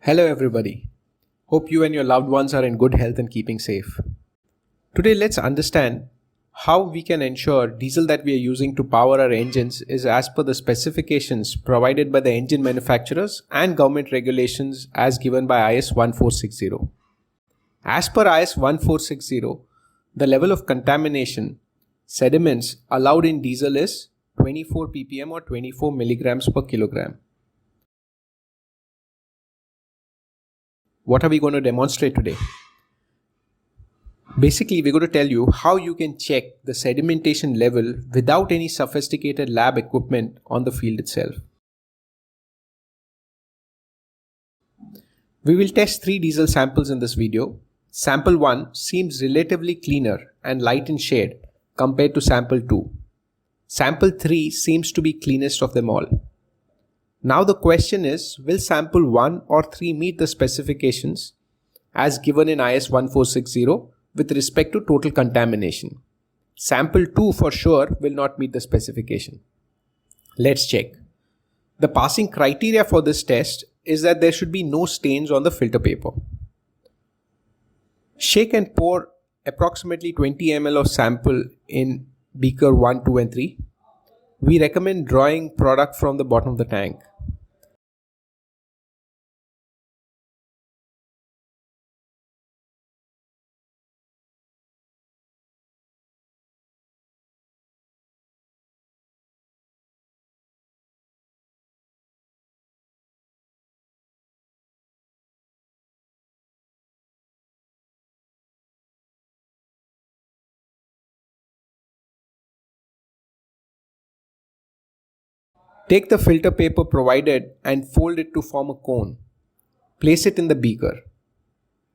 Hello everybody. Hope you and your loved ones are in good health and keeping safe. Today let's understand how we can ensure diesel that we are using to power our engines is as per the specifications provided by the engine manufacturers and government regulations as given by IS 1460. As per IS 1460, the level of contamination sediments allowed in diesel is 24 ppm or 24 milligrams per kilogram. What are we going to demonstrate today? Basically, we're going to tell you how you can check the sedimentation level without any sophisticated lab equipment on the field itself. We will test 3 diesel samples in this video. Sample 1 seems relatively cleaner and light in shade compared to sample 2. Sample 3 seems to be cleanest of them all. Now the question is, will sample 1 or 3 meet the specifications as given in IS 1460 with respect to total contamination? Sample 2 for sure will not meet the specification. Let's check. The passing criteria for this test is that there should be no stains on the filter paper. Shake and pour approximately 20 ml of sample in beaker 1, 2 and 3. We recommend drawing product from the bottom of the tank. Take the filter paper provided and fold it to form a cone. Place it in the beaker.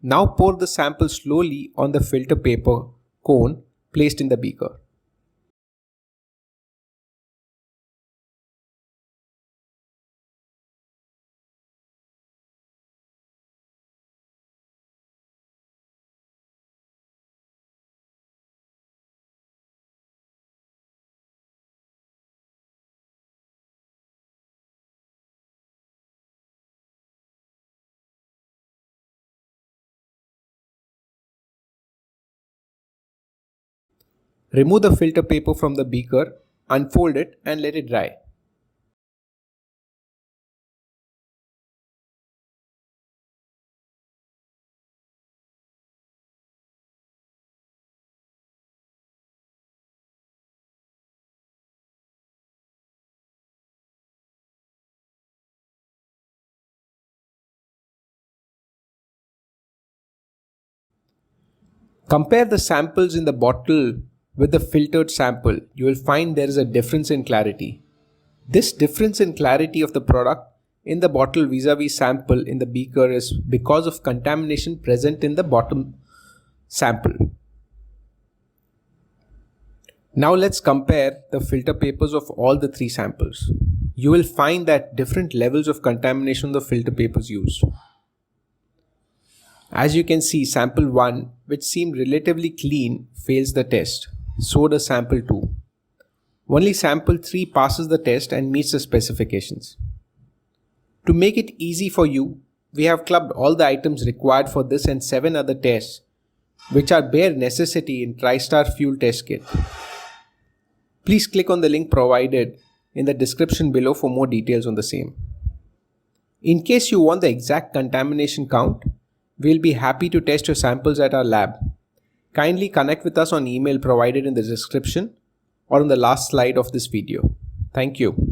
Now pour the sample slowly on the filter paper cone placed in the beaker. Remove the filter paper from the beaker, unfold it and let it dry. Compare the samples in the bottle with the filtered sample. You will find there is a difference in clarity. This difference in clarity of the product in the bottle vis-a-vis sample in the beaker is because of contamination present in the bottom sample. Now let's compare the filter papers of all the 3 samples. You will find that different levels of contamination on the filter papers used. As you can see, sample 1, which seemed relatively clean, fails the test. So does sample 2. Only sample 3 passes the test and meets the specifications. To make it easy for you, we have clubbed all the items required for this and 7 other tests, which are bare necessity in TriStar Fuel Test Kit. Please click on the link provided in the description below for more details on the same. In case you want the exact contamination count, we'll be happy to test your samples at our lab. Kindly connect with us on email provided in the description or on the last slide of this video. Thank you.